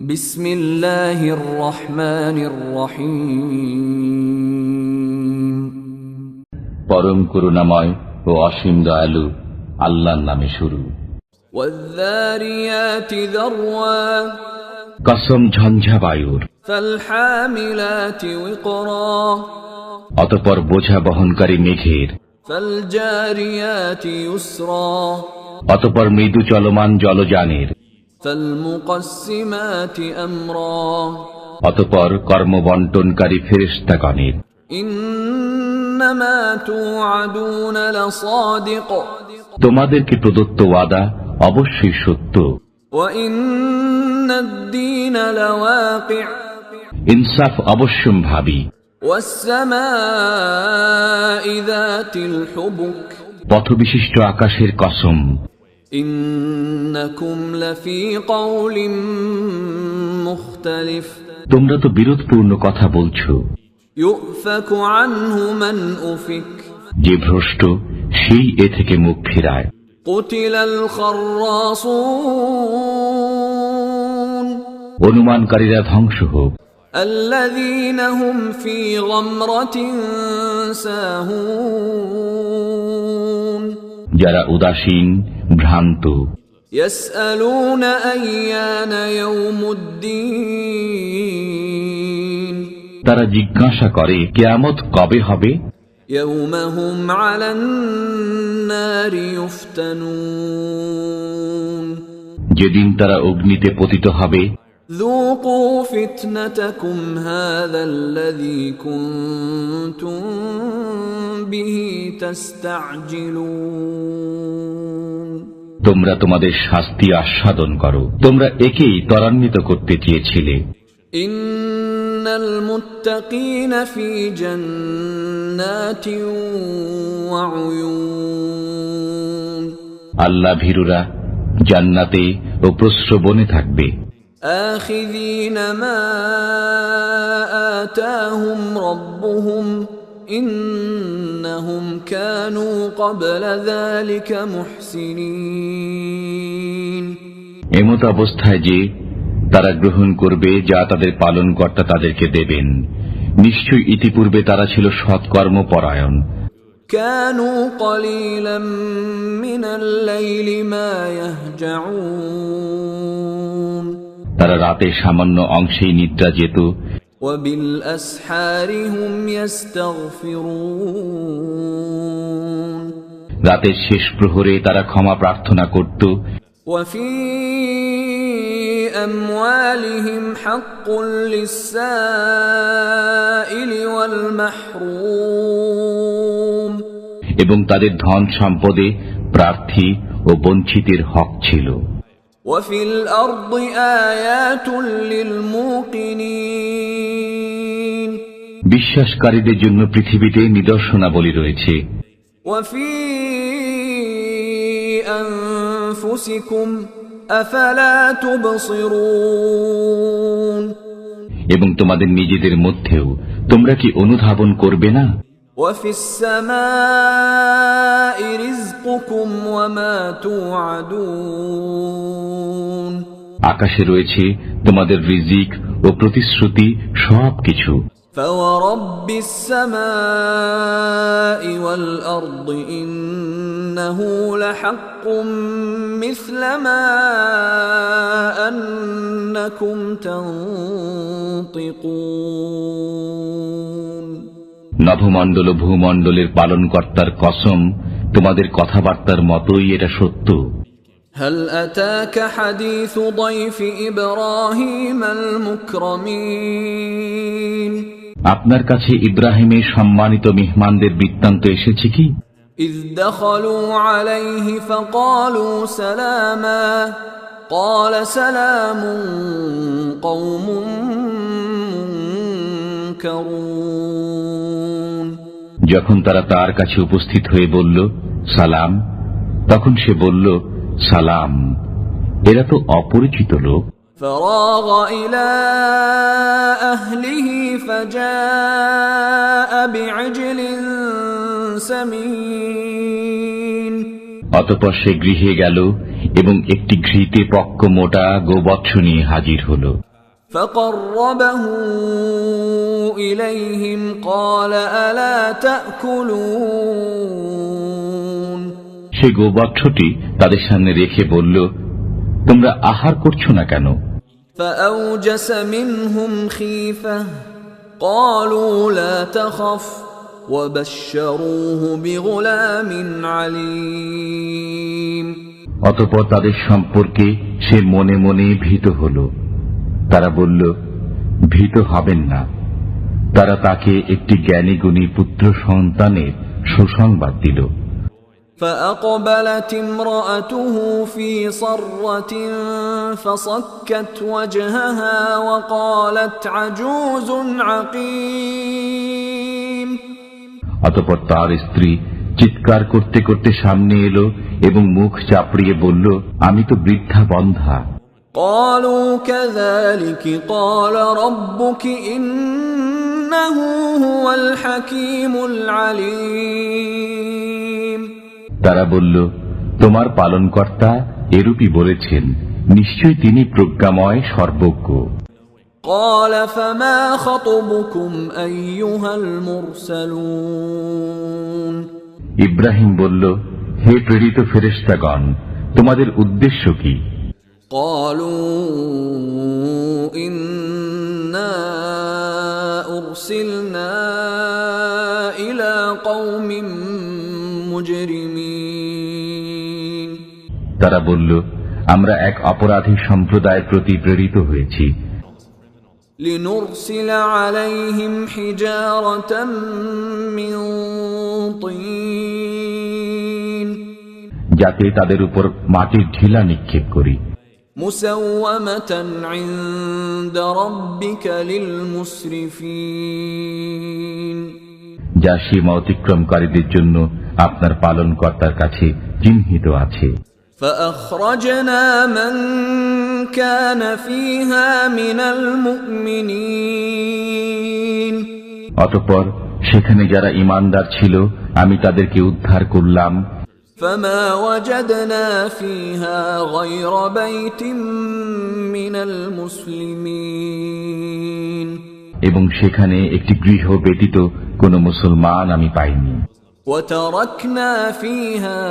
বিসমিল্লাহির রহমানির রহিম। পরম করুণাময় ও অসীম দয়ালু আল্লাহর নামে শুরু। ওয়ায-যারিয়াতি যারওয়া, কসম ঝঞ্ঝা বায়ুর। ফাল-হামিলাতি উকরা, অতঃপর বোঝা বহনকারী মেঘের। ফাল-জারিয়াতি ইউসরা, অতঃপর মৃদু চলমান জলযানের। ফাল-মুকাসসিমাতি আমরা, অতঃপর কর্মবণ্টনকারী ফেরেশতাগণের। ইন্নামা তুআদুনা লাসাদিক, তোমাদেরকে প্রদত্ত ওয়াদা অবশ্যই সত্য। ওয়া ইন্নাদ-দীনা লাওয়াকি', ইনসাফ অবশ্যম্ভাবী। ওয়াস-সামাই যাতিল হুবুক, পথবিশিষ্ট আকাশের কসম। ইন্নাকুম লাফী কওলিম মুখতালিফ, তোমরা তো বিরোধপূর্ণ কথা বলছো। ইউফাকু আনহু মান উফিক, যে ভ্রষ্ট সেই এ থেকে মুখ ফিরায়। কুতিলাল খাররাসুন, অনুমানকারীরা ধ্বংস হোক। আল্লাযীনা হুম ফী গামরাতিন সাহুন, যারা উদাসীন ভ্রান্ত। ইয়াসআলুনা আইয়ানা ইয়াউমুদ্দীন, তারা জিজ্ঞাসা করে কিয়ামত কবে হবে। ইয়াউমা হুম আলান নারি ইউফতানুন, যেদিন তারা অগ্নিতে পতিত হবে। যুকু ফিতনাতাকুম হাযাল্লাযী কুনতুম বিহি তাস্তা'জিলুন, তোমরা তোমাদের শাস্তি আস্বাদন করো, তোমরা একেই ত্বরান্বিত করতে চেয়েছিলে। ইন্নাল মুত্তাকিনা ফী জান্নাতিন ওয়া উয়ুন, আল্লাহ ভীরুরা জান্নাতে ও প্রস্রবণে থাকবে। আখিযীনা মা আতাহুম রাব্বুহুম ইন্নাহুম কানু ক্বাবলা যালিকা মুহসিনিন, এমত অবস্থায় যে তারা গ্রহণ করবে যা তাদের পালনকর্তা তাদেরকে দেবেন। নিশ্চয়ই ইতিপূর্বে তারা ছিল সৎকর্মপরায়ণ। কানু কলিলাম মিনাল লাইলি মা ইয়াহজাউন, তারা রাতে সামান্য অংশেই নিদ্রা যেত। ওয়া বিল আসহারি হুম ইস্তাগফিরুন, রাতের শেষ প্রহরে তারা ক্ষমা প্রার্থনা করত। ওয়া ফী আমওয়ালিহিম হাক্কুল লিস-সাইলি ওয়াল মাহরুম, এবং তাদের ধন সম্পদে প্রার্থী ও বঞ্চিতের হক ছিল। ওয়া ফিল আরদি আয়াতুল লিল মুকিনিন, বিশ্বাসকারীদের জন্য পৃথিবীতে নিদর্শনাবলী রয়েছে। ওয়া ফী আনফুসিকুম আফালা তুবসিরুন, এবং তোমাদের নিজেদের মধ্যেও তোমরা কি অনুধাবন করবে না। ওয়া ফিস সামাই রিজকুকুম ওয়া মা তুআদুন, আকাশে রয়েছে তোমাদের রিজিক ও প্রতিশ্রুতি সবকিছু। ফাওয়ারাব্বিস সামাই ওয়াল আরদি ইন্নাহু লাহাক্কুম মিছলা মা আন্নাকুম তানতিকুন, নভমণ্ডল ও ভূমণ্ডলের পালনকর্তার কসম, তোমাদের কথাবার্তার মতোই এটা সত্য। হাল আতাকা হাদিসু দাইফি ইব্রাহিমাল মুকরামিন, আপনার কাছে ইব্রাহিমের সম্মানিত মেহমানদের বৃত্তান্ত এসেছে কি। ইয দাখালু আলাইহি ফাকালু সালামা, ক্বালা সালামুন কওমুন মুনকারুন, যখন তারা তার কাছে উপস্থিত হয়ে বলল সালাম, তখন সে বলল সালাম, এরা তো অপরিচিত লোক। ফারাগ ইলা আহলিহি ফাজাআ বিআজলিন সামিন, অতঃপর সে গৃহে গেল এবং একটি ঘৃতে পক্ক মোটা গোবৎস নিয়ে হাজির হল। فقربه إليهم قال ألا تأكلون সে গোবৎসটি তাদের সামনে রেখে বলল, তোমরা আহার করছো না কেন? فأوجس منهم خيفة قالوا لا تخف وبشروه بغلام عليم অতঃপর তাদের সম্পর্কে সে মনে মনে ভীত হল। তারা বলল, ভীত হবেন না। তারা তাকে একটি জ্ঞানী গুণী পুত্র সন্তানের সুসংবাদ দিল। فأقبلت امرأته في صرة فصكت وجهها وقالت عجوز عقيم অতঃপর তার স্ত্রী চিৎকার করতে করতে সামনে এলো এবং মুখ চাপড়িয়ে বলল, আমি তো বৃদ্ধা বন্ধ্যা। قالوا كذلك قال ربك إنه هو الحكيم العليم তারা বলল, তোমার পালনকর্তা এরূপই বলেছেন, নিশ্চয়ই তিনি প্রজ্ঞাময় সর্বজ্ঞ। قال فما خطبكم أيها المرسلون ইব্রাহিম বলল, হে প্রেরিত ফেরেশতাগণ, তোমাদের উদ্দেশ্য কি? قالوا إنا أرسلنا إلى قوم مجرمين তারা বলল, আমরা এক অপরাধী সম্প্রদায়ের প্রতি প্রেরিত হয়েছি। لنرسل عليهم حجارة من طين যাতে তাদের উপর মাটির ঢিলা নিক্ষেপ করি। مسومة عند ربك للمسرفين যা সীমা অতিক্রমকারীদের জন্য আপনার পালনকর্তার কাছে চিহ্নিত আছে। فأخرجنا من كان فيها من المؤمنين অতঃপর সেখানে যারা ঈমানদার ছিল আমি তাদেরকে উদ্ধার করলাম। فما وجدنا فيها غير بيت من المسلمين এবং সেখানে একটি গৃহ ব্যতীত কোন মুসলমান আমি পাইনি। وتركنا فيها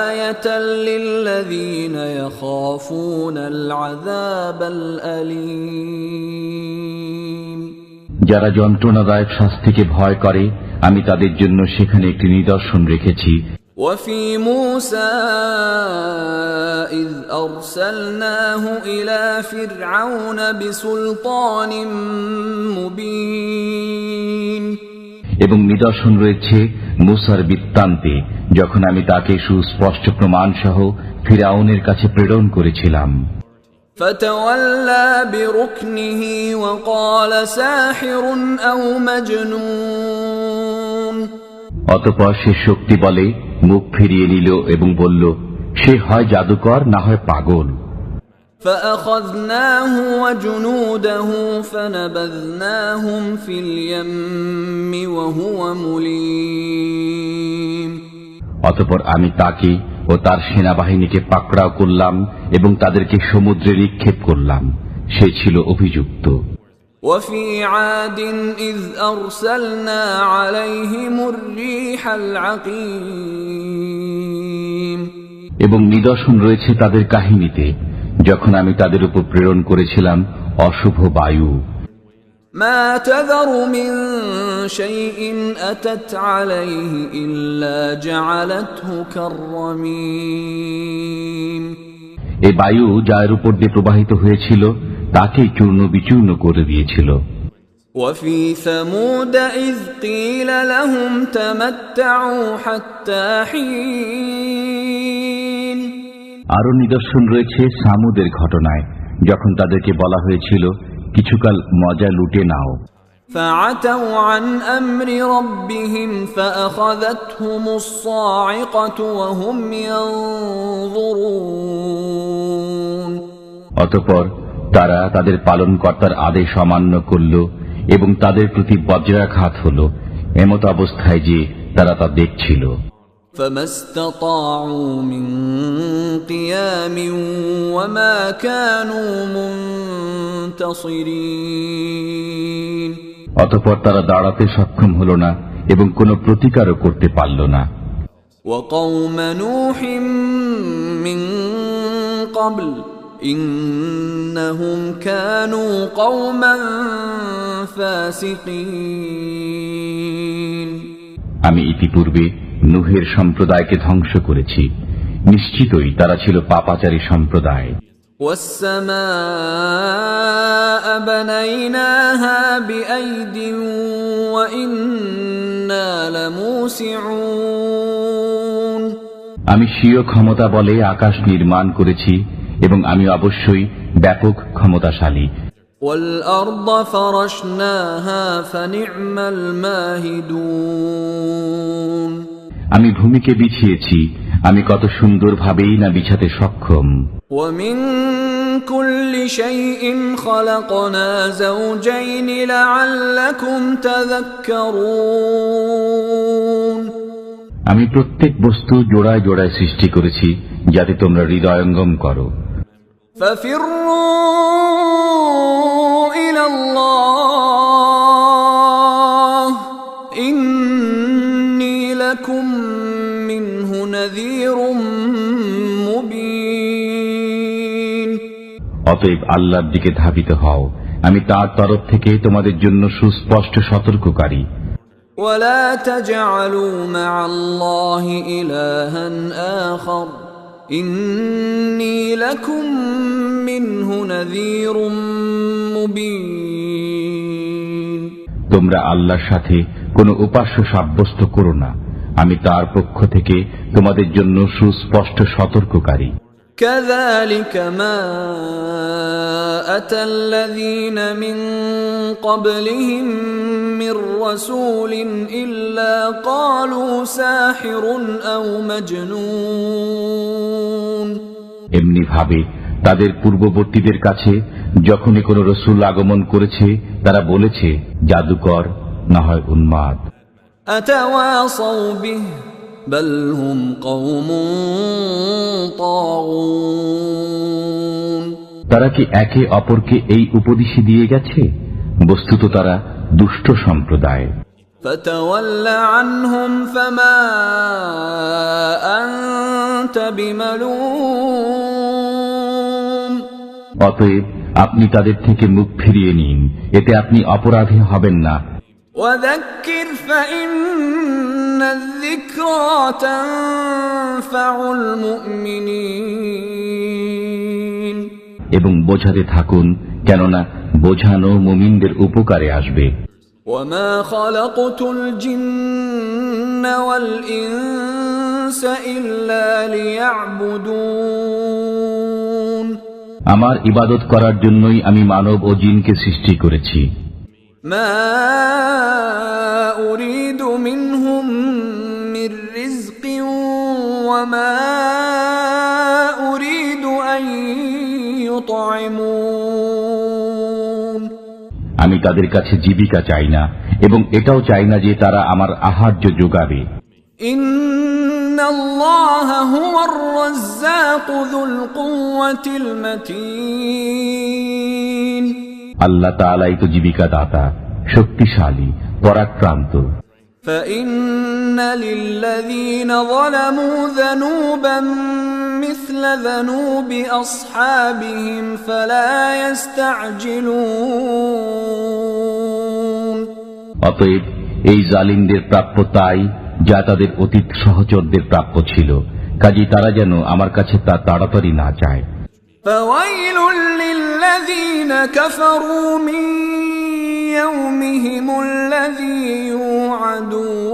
آية للذين يخافون العذاب الأليم যারা যন্ত্রণাদায়ক শাস্তিকে ভয় করে আমি তাদের জন্য সেখানে একটি নিদর্শন রেখেছি। وفي موسى إذ أرسلناه إلى فرعون بسلطان مبين এবং নিদর্শন রয়েছে মূসার বৃত্তান্তে, যখন আমি তাকে সুস্পষ্ট প্রমাণ সহ ফিরআউনের কাছে প্রেরণ করেছিলাম। فتولى بركنه وقال ساحر أو مجنون অতঃপর সে শক্তি বলে মুখ ফিরিয়ে নিল এবং বলল, সে হয় জাদুকর না হয় পাগল। فأخذناه وجنوده فنبذناهم في اليم وهو مليم অতঃপর আমি তাকে ও তার সেনাবাহিনীকে পাকড়াও করলাম এবং তাদেরকে সমুদ্রে নিক্ষেপ করলাম। সে ছিল অভিযুক্ত। وفي عاد إذ أرسلنا عليهم الريح العقيم এবং নিদর্শন রয়েছে তাদের কাহিনীতে, যখন আমি তাদের উপর প্রেরণ করেছিলাম অশুভ বায়ু। ما تذر من شيء أتت عليه إلا جعلته كالرميم এই বায়ু যার উপর দিয়ে প্রবাহিত হয়েছিল তাকে চূর্ণ বিচূর্ণ করে দিয়েছিল। وفي ثمود إذ قيل لهم تمتعوا حتى حين আরো নিদর্শন রয়েছে সামুদের ঘটনায়, যখন তাদেরকে বলা হয়েছিল কিছুকাল মজা লুটে নাও। فعتوا عن أمر ربهم فأخذتهم الصاعقة وهم ينظرون অতঃপর তারা তাদের পালনকর্তার আদেশ অমান্য করল এবং তাদের প্রতি বজ্রাঘাত হল, এমত অবস্থায় যে তারা তা দেখছিল। فما استطاعوا من قيام وما كانوا منتصرين অতঃপর তারা দাঁড়াতে সক্ষম হল না এবং কোনো প্রতিকারও করতে পারল না। وقوم نوح من قبل إنهم كانوا قوما فاسقين আমি ইতিপূর্বে নূহের সম্প্রদায়কে ধ্বংস করেছি, নিশ্চিতই তারা ছিল পাপাচারী সম্প্রদায়। والسماء بنيناها بأيد وإنا لموسعون আমি স্বীয় ক্ষমতা বলে আকাশ নির্মাণ করেছি এবং আমি অবশ্যই ব্যাপক ক্ষমতাশালী। والأرض فرشناها فنعم الماهدون আমি ভূমিকে বিছিয়েছি, আমি কত সুন্দরভাবেই না বিছাতে সক্ষম। ومن كل شيء خلقنا زوجين لعلكم تذكرون আমি প্রত্যেক বস্তু জোড়ায় জোড়ায় সৃষ্টি করেছি যাতে তোমরা হৃদয়ঙ্গম করো। ففروا إلى الله إني لكم منه نذير مبين অতএব আল্লাহর দিকে ধাবিত হও, আমি তার তরফ থেকে তোমাদের জন্য সুস্পষ্ট সতর্ককারী। ولا تجعلوا مع الله إلها آخر إني لكم منه نذير مبين তোমরা আল্লাহর সাথে কোনো উপাস্য সাব্যস্ত করো না, আমি তার পক্ষ থেকে তোমাদের জন্য সুস্পষ্ট সতর্ককারী। كذلك ما أتى الذين من قبلهم من رسول إلا قالوا ساحر أو مجنون এমনি ভাবে তাদের পূর্ববর্তীদের কাছে যখনই কোনো রসূল আগমন করেছে তারা বলেছে জাদুকর, না হয় উন্মাদ। أتواصوا به بل هم قوم طاغون তারা কি একে অপরকে এই উপদেশই দিয়ে গেছে? বস্তুত তারা দুষ্ট সম্প্রদায়। فتول عنهم فما أنت بملوم অতএব আপনি তাদের থেকে মুখ ফিরিয়ে নিন, এতে আপনি অপরাধী হবেন না। وذكر فإن الذكرى تنفع المؤمنين এবং বোঝাতে থাকুন, কেননা বোঝানো মুমিনদের উপকারে আসবে। وما خلقت الجن والإنس إلا ليعبدون আমার ইবাদত করার জন্যই আমি মানব ও জিনকে সৃষ্টি করেছি। ما أريد منهم من رزق وما أريد أن يطعمون আমি তাদের কাছে জীবিকা চাই না এবং এটাও চাই না যে তারা আমার আহার্য যোগাবে। إن الله هو الرزاق ذو القوة المتين আল্লাহ তাআলাই তো জীবিকা দাতা, শক্তিশালী, পরাক্রান্ত। فإن للذين ظلموا ذنوبا مثل ذنوب أصحابهم فلا يستعجلون অতএব এই জালিমদের প্রাপ্য তাই যা তাদের অতীত সহচরদের প্রাপ্য ছিল, কাজেই তারা যেন আমার কাছে তা তাড়াতাড়ি না চায়। فويل للذين كفروا من يومهم الذي يوعدون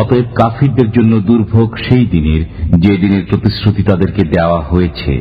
অতএব কাফিরদের জন্য দুর্ভোগ সেই দিনের, যে দিনের প্রতিশ্রুতি তাদেরকে দেওয়া হয়েছে।